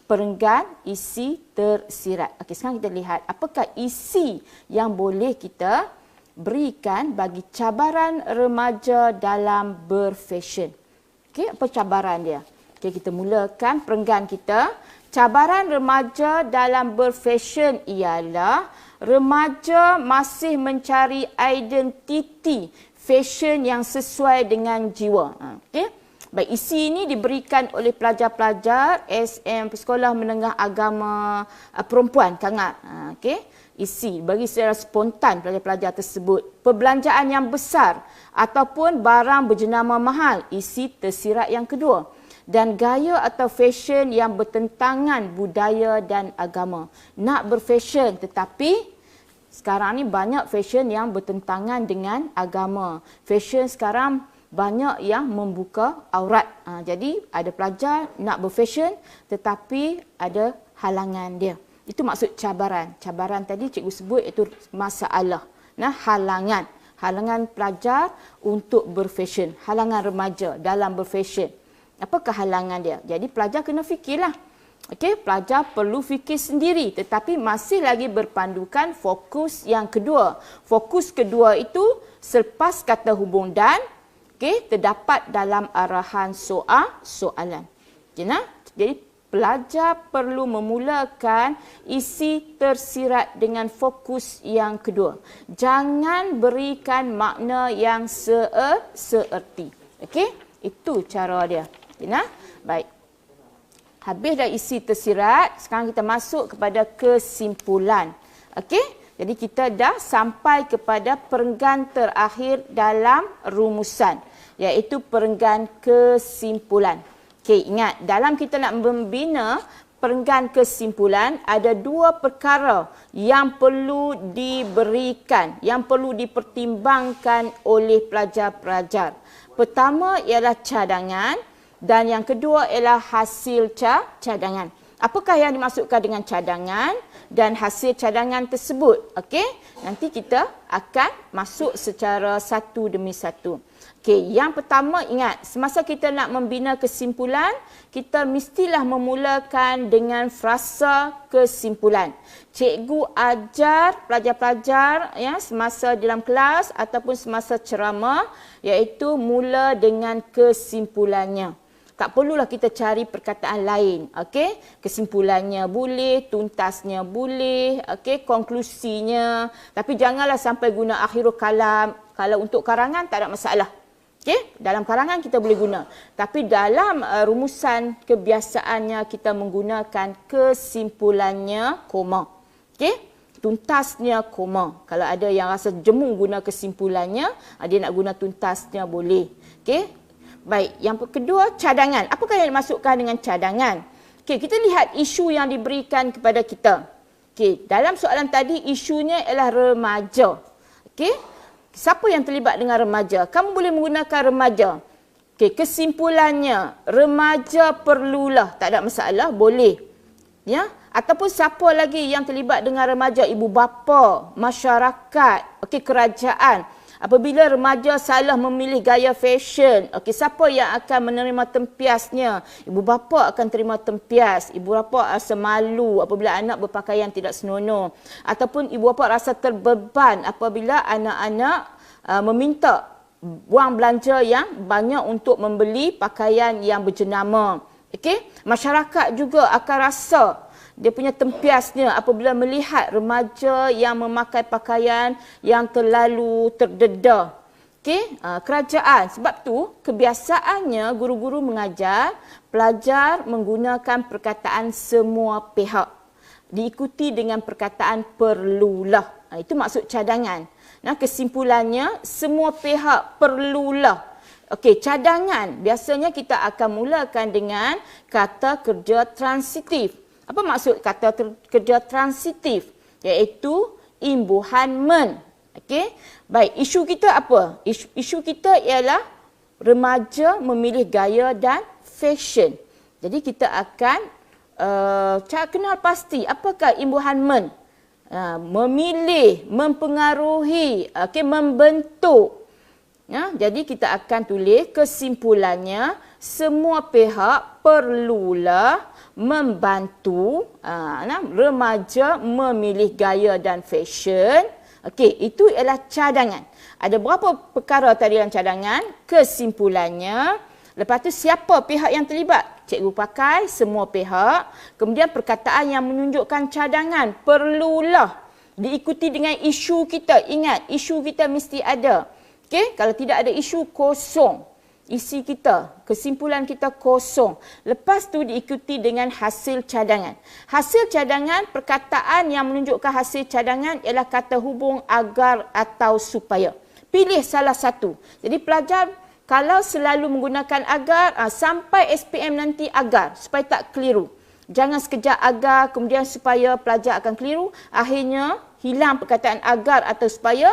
perenggan isi tersirat. Okey, sekarang kita lihat apakah isi yang boleh kita berikan bagi cabaran remaja dalam berfashion. Okey, apa cabaran dia? Okey, kita mulakan perenggan kita. Cabaran remaja dalam berfashion ialah remaja masih mencari identiti fashion yang sesuai dengan jiwa. Okey. Baik, isi ini diberikan oleh pelajar-pelajar SM Sekolah Menengah Agama Perempuan Kangat. Okey. Isi bagi secara spontan pelajar-pelajar tersebut. Perbelanjaan yang besar ataupun barang berjenama mahal, isi tersirat yang kedua. Dan gaya atau fashion yang bertentangan budaya dan agama. Nak berfashion tetapi sekarang ni banyak fashion yang bertentangan dengan agama. Fashion sekarang banyak yang membuka aurat. Jadi ada pelajar nak berfashion tetapi ada halangan dia. Itu maksud cabaran. Cabaran tadi cikgu sebut itu masalah. Nah, halangan. Halangan pelajar untuk berfashion. Halangan remaja dalam berfashion. Apakah halangan dia? Jadi pelajar kena fikirlah. Okey, pelajar perlu fikir sendiri tetapi masih lagi berpandukan fokus yang kedua. Fokus kedua itu selepas kata hubung dan terdapat dalam arahan soalan. Jadi pelajar perlu memulakan isi tersirat dengan fokus yang kedua. Jangan berikan makna yang seerti. Okey? Itu cara dia. Baik. Habis dah isi tersirat, sekarang kita masuk kepada kesimpulan. Okey? Jadi kita dah sampai kepada perenggan terakhir dalam rumusan, iaitu perenggan kesimpulan. Okey, ingat, dalam kita nak membina perenggan kesimpulan, ada 2 perkara yang perlu diberikan, yang perlu dipertimbangkan oleh pelajar-pelajar. Pertama ialah cadangan dan yang kedua ialah hasil cadangan. Apakah yang dimaksudkan dengan cadangan dan hasil cadangan tersebut? Okey, nanti kita akan masuk secara satu demi satu. Okey, yang pertama ingat, semasa kita nak membina kesimpulan, kita mestilah memulakan dengan frasa kesimpulan. Cikgu ajar pelajar-pelajar ya semasa dalam kelas ataupun semasa ceramah, iaitu mula dengan kesimpulannya. Tak perlulah kita cari perkataan lain. Okey, kesimpulannya boleh, tuntasnya boleh, okey, konklusinya. Tapi janganlah sampai guna akhirul kalam. Kalau untuk karangan tak ada masalah. Okey, dalam karangan kita boleh guna. Tapi dalam rumusan kebiasaannya kita menggunakan kesimpulannya koma. Okey, tuntasnya koma. Kalau ada yang rasa jemu guna kesimpulannya, dia nak guna tuntasnya boleh. Okey. Baik, yang kedua cadangan. Apakah yang dimaksudkan dengan cadangan? Okey, kita lihat isu yang diberikan kepada kita. Okey, dalam soalan tadi isunya ialah remaja. Okey, siapa yang terlibat dengan remaja? Kamu boleh menggunakan remaja. Okey, kesimpulannya remaja perlulah, tak ada masalah, boleh. Ya, ataupun siapa lagi yang terlibat dengan remaja? Ibu bapa, masyarakat, okey, kerajaan. Apabila remaja salah memilih gaya fashion, okey, siapa yang akan menerima tempiasnya? Ibu bapa akan terima tempias. Ibu bapa rasa malu apabila anak berpakaian tidak senonoh. Ataupun ibu bapa rasa terbeban apabila anak-anak meminta wang belanja yang banyak untuk membeli pakaian yang berjenama. Okey, masyarakat juga akan rasa dia punya tempiasnya apabila melihat remaja yang memakai pakaian yang terlalu terdedah. Okey, kerajaan. Sebab tu kebiasaannya guru-guru mengajar pelajar menggunakan perkataan semua pihak. Diikuti dengan perkataan perlulah. Itu maksud cadangan. Nah, kesimpulannya semua pihak perlulah. Okey, cadangan. Biasanya kita akan mulakan dengan kata kerja transitif. Apa maksud kata kerja transitif? Iaitu imbuhan men. Okey. Baik, isu kita apa? Isu kita ialah remaja memilih gaya dan fashion. Jadi kita akan kenal pasti apakah imbuhan men. Memilih, mempengaruhi, okey, membentuk. Ya, jadi kita akan tulis kesimpulannya semua pihak perlulah membantu remaja memilih gaya dan fashion. Okey, itu ialah cadangan. Ada berapa perkara tadi dalam cadangan? Kesimpulannya. Lepas tu siapa pihak yang terlibat? Cikgu pakai semua pihak. Kemudian perkataan yang menunjukkan cadangan perlulah diikuti dengan isu kita. Ingat, isu kita mesti ada. Okey, kalau tidak ada isu, kosong. Isi kita, kesimpulan kita kosong. Lepas tu diikuti dengan hasil cadangan. Hasil cadangan, perkataan yang menunjukkan hasil cadangan ialah kata hubung agar atau supaya. Pilih salah satu. Jadi pelajar kalau selalu menggunakan agar, sampai SPM nanti agar, supaya tak keliru. Jangan sekejap agar, kemudian supaya pelajar akan keliru. Akhirnya hilang perkataan agar atau supaya.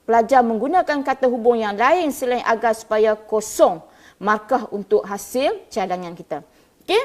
Pelajar menggunakan kata hubung yang lain selain agar supaya kosong markah untuk hasil cadangan kita. Okey?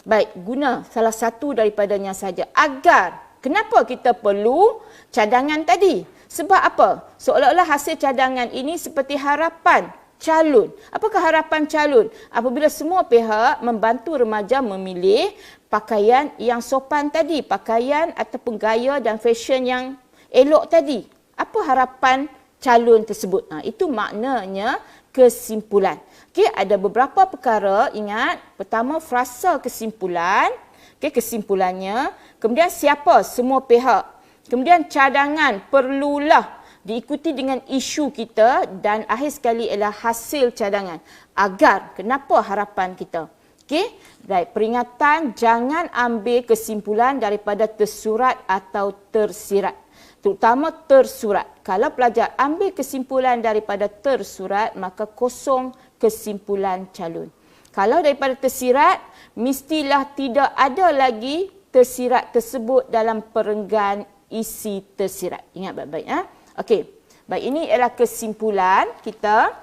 Baik, guna salah satu daripadanya saja. Agar. Kenapa kita perlu cadangan tadi? Sebab apa? Seolah-olah hasil cadangan ini seperti harapan calon. Apakah harapan calon? Apabila semua pihak membantu remaja memilih pakaian yang sopan tadi, pakaian ataupun gaya dan fashion yang elok tadi. Apa harapan calon tersebut? Itu maknanya kesimpulan. Okey, ada beberapa perkara, ingat. Pertama, frasa kesimpulan. Okey, kesimpulannya. Kemudian siapa? Semua pihak. Kemudian cadangan, perlulah diikuti dengan isu kita dan akhir sekali ialah hasil cadangan. Agar, kenapa harapan kita? Okey, baik, peringatan jangan ambil kesimpulan daripada tersurat atau tersirat. Terutama tersurat. Kalau pelajar ambil kesimpulan daripada tersurat, maka kosong kesimpulan calon. Kalau daripada tersirat, mestilah tidak ada lagi tersirat tersebut dalam perenggan isi tersirat. Ingat baik-baik. Okey. Baik, ini ialah kesimpulan kita.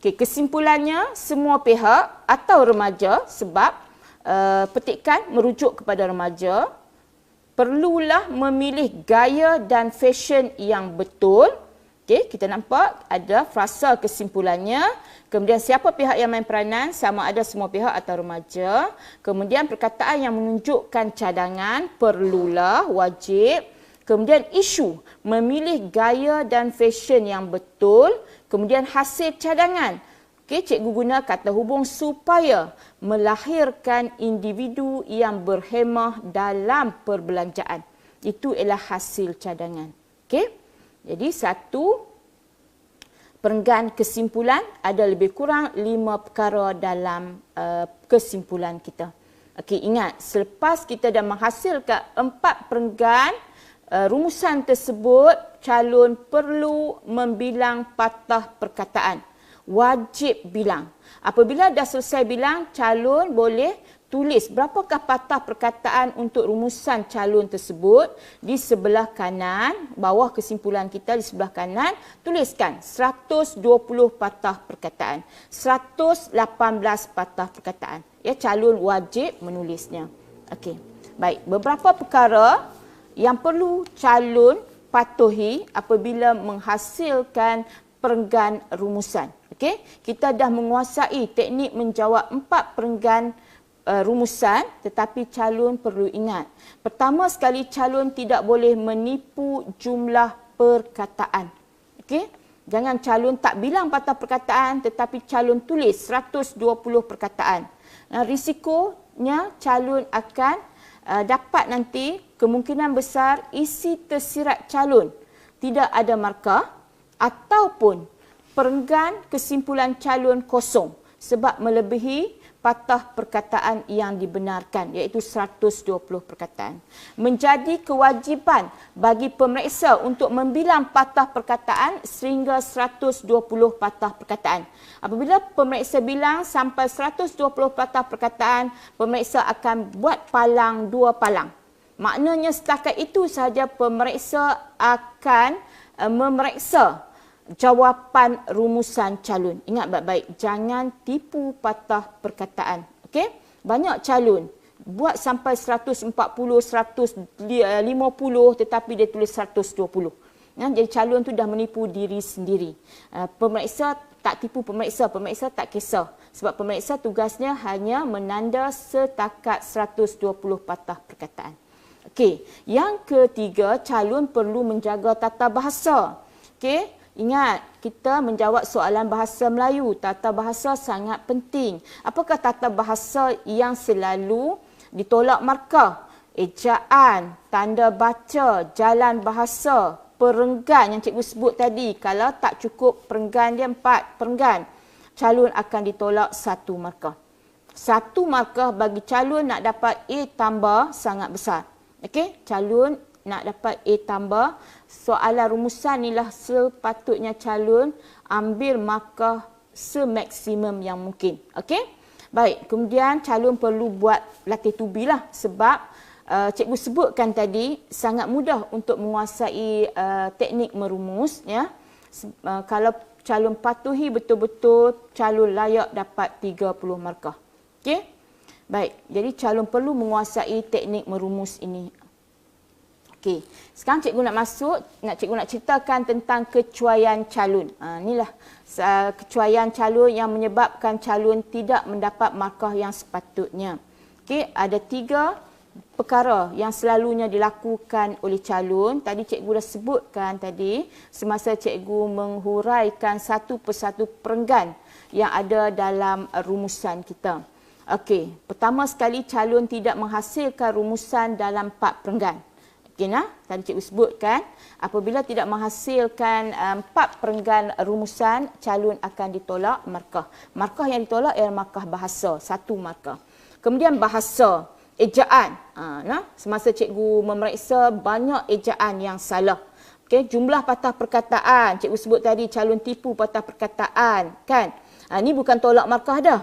Okey, kesimpulannya semua pihak atau remaja sebab petikan merujuk kepada remaja. Perlulah memilih gaya dan fashion yang betul. Okey, kita nampak ada frasa kesimpulannya. Kemudian siapa pihak yang main peranan, sama ada semua pihak atau remaja. Kemudian perkataan yang menunjukkan cadangan, perlulah, wajib. Kemudian isu, memilih gaya dan fashion yang betul. Kemudian hasil cadangan, Okey, cikgu guna kata hubung supaya melahirkan individu yang berhemah dalam perbelanjaan. Itu ialah hasil cadangan. Okey. Jadi satu perenggan kesimpulan ada lebih kurang 5 perkara dalam kesimpulan kita. Okey, ingat selepas kita dah menghasilkan 4 perenggan rumusan tersebut, calon perlu membilang patah perkataan. Wajib bilang. Apabila dah selesai bilang, calon boleh tulis berapakah patah perkataan untuk rumusan calon tersebut. Di sebelah kanan, bawah kesimpulan kita di sebelah kanan, tuliskan 120 patah perkataan, 118 patah perkataan. Ya, calon wajib menulisnya. Okey. Baik, beberapa perkara yang perlu calon patuhi apabila menghasilkan perenggan rumusan. Okey, kita dah menguasai teknik menjawab 4 perenggan rumusan, tetapi calon perlu ingat. Pertama sekali, calon tidak boleh menipu jumlah perkataan. Okey, jangan calon tak bilang patah perkataan tetapi calon tulis 120 perkataan. Risikonya calon akan dapat nanti kemungkinan besar isi tersirat calon tidak ada markah ataupun perenggan kesimpulan calon kosong sebab melebihi patah perkataan yang dibenarkan, iaitu 120 perkataan. Menjadi kewajipan bagi pemeriksa untuk membilang patah perkataan sehingga 120 patah perkataan. Apabila pemeriksa bilang sampai 120 patah perkataan, pemeriksa akan buat palang 2 palang. Maknanya setakat itu sahaja pemeriksa akan memeriksa jawapan rumusan calon. Ingat baik-baik, jangan tipu patah perkataan. Okey? Banyak calon buat sampai 140, 150 tetapi dia tulis 120. Ya, jadi calon tu dah menipu diri sendiri. Pemeriksa tak tipu pemeriksa, pemeriksa tak kisah. Sebab pemeriksa tugasnya hanya menanda setakat 120 patah perkataan. Okey, yang ketiga, calon perlu menjaga tata bahasa. Okey, ingat, kita menjawab soalan bahasa Melayu. Tata bahasa sangat penting. Apakah tata bahasa yang selalu ditolak markah? Ejaan, tanda baca, jalan bahasa, perenggan yang cikgu sebut tadi. Kalau tak cukup perenggan dia 4 perenggan, calon akan ditolak 1 markah. 1 markah bagi calon nak dapat A tambah sangat besar. Okey, calon nak dapat A tambah, soalan rumusan inilah sepatutnya calon ambil markah semaksimum yang mungkin. Okey? Baik, kemudian calon perlu buat latih tubi lah sebab cikgu sebutkan tadi sangat mudah untuk menguasai teknik merumus. Ya. Kalau calon patuhi betul-betul, calon layak dapat 30 markah. Okey? Baik, jadi calon perlu menguasai teknik merumus ini. Okey, sekarang cikgu nak ceritakan tentang kecuaian calon. Inilah kecuaian calon yang menyebabkan calon tidak mendapat markah yang sepatutnya. Okey, ada 3 perkara yang selalunya dilakukan oleh calon. Tadi cikgu dah sebutkan tadi semasa cikgu menghuraikan satu persatu perenggan yang ada dalam rumusan kita. Okey, pertama sekali calon tidak menghasilkan rumusan dalam 4 perenggan. Okey, tadi cikgu sebutkan apabila tidak menghasilkan 4 perenggan rumusan, calon akan ditolak markah. Markah yang ditolak ialah markah bahasa, 1 markah. Kemudian bahasa, ejaan. Semasa cikgu memeriksa banyak ejaan yang salah. Okey, jumlah patah perkataan, cikgu sebut tadi calon tipu patah perkataan, kan? Ini bukan tolak markah dah.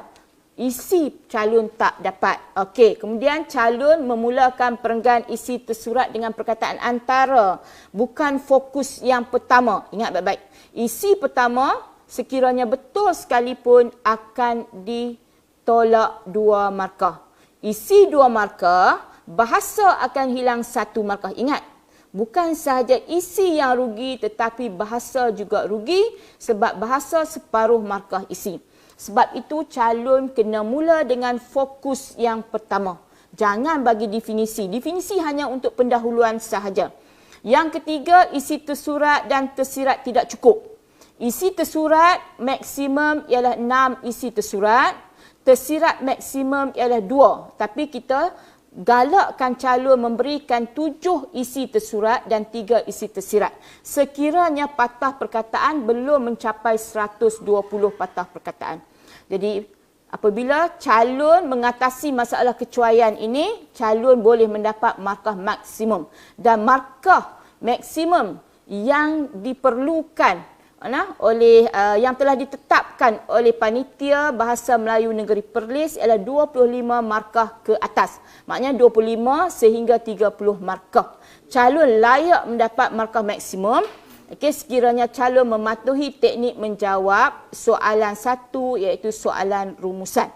Isi calon tak dapat. Okey, kemudian calon memulakan perenggan isi tersurat dengan perkataan antara, bukan fokus yang pertama. Ingat baik-baik. Isi pertama sekiranya betul sekalipun akan ditolak 2 markah. Isi 2 markah, bahasa akan hilang 1 markah. Ingat, bukan sahaja isi yang rugi tetapi bahasa juga rugi sebab bahasa separuh markah isi. Sebab itu calon kena mula dengan fokus yang pertama. Jangan bagi definisi. Definisi hanya untuk pendahuluan sahaja. Yang ketiga, isi tersurat dan tersirat tidak cukup. Isi tersurat maksimum ialah 6 isi tersurat. Tersirat maksimum ialah 2. Tapi kita galakkan calon memberikan 7 isi tersurat dan 3 isi tersirat. Sekiranya patah perkataan belum mencapai 120 patah perkataan. Jadi apabila calon mengatasi masalah kecuaian ini, calon boleh mendapat markah maksimum. Dan markah maksimum yang diperlukan oleh yang telah ditetapkan oleh Panitia Bahasa Melayu Negeri Perlis ialah 25 markah ke atas. Maknanya 25 sehingga 30 markah. Calon layak mendapat markah maksimum sekiranya calon mematuhi teknik menjawab soalan 1 iaitu soalan rumusan.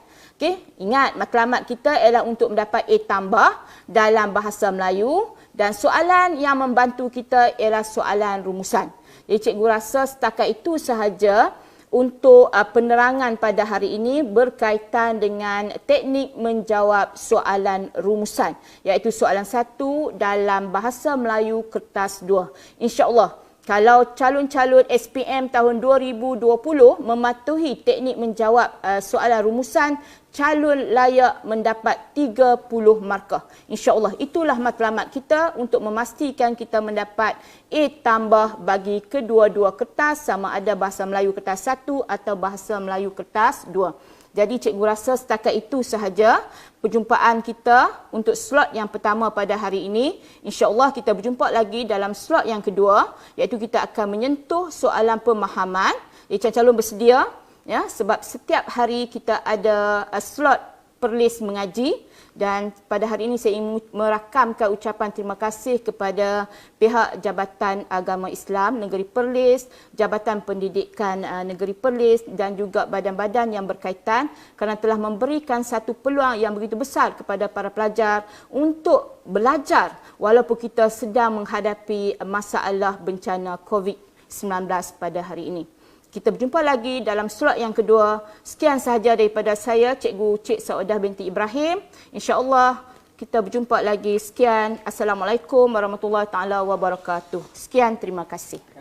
Ingat matlamat kita ialah untuk mendapat A tambah dalam bahasa Melayu dan soalan yang membantu kita ialah soalan rumusan. Jadi cikgu rasa setakat itu sahaja untuk penerangan pada hari ini berkaitan dengan teknik menjawab soalan rumusan, iaitu soalan 1 dalam bahasa Melayu kertas 2. InsyaAllah, kalau calon-calon SPM tahun 2020 mematuhi teknik menjawab soalan rumusan, calon layak mendapat 30 markah. InsyaAllah itulah matlamat kita untuk memastikan kita mendapat A tambah bagi kedua-dua kertas, sama ada bahasa Melayu kertas 1 atau bahasa Melayu kertas 2. Jadi cikgu rasa setakat itu sahaja perjumpaan kita untuk slot yang pertama pada hari ini. InsyaAllah kita berjumpa lagi dalam slot yang kedua, iaitu kita akan menyentuh soalan pemahaman. Jadi calon bersedia, ya, sebab setiap hari kita ada slot Perlis mengaji, dan pada hari ini saya ingin merakamkan ucapan terima kasih kepada pihak Jabatan Agama Islam Negeri Perlis, Jabatan Pendidikan Negeri Perlis dan juga badan-badan yang berkaitan kerana telah memberikan satu peluang yang begitu besar kepada para pelajar untuk belajar walaupun kita sedang menghadapi masalah bencana COVID-19 pada hari ini. Kita berjumpa lagi dalam slot yang kedua. Sekian sahaja daripada saya, Cikgu Cik Saudah binti Ibrahim. InsyaAllah kita berjumpa lagi. Sekian. Assalamualaikum warahmatullahi taala wabarakatuh. Sekian, terima kasih.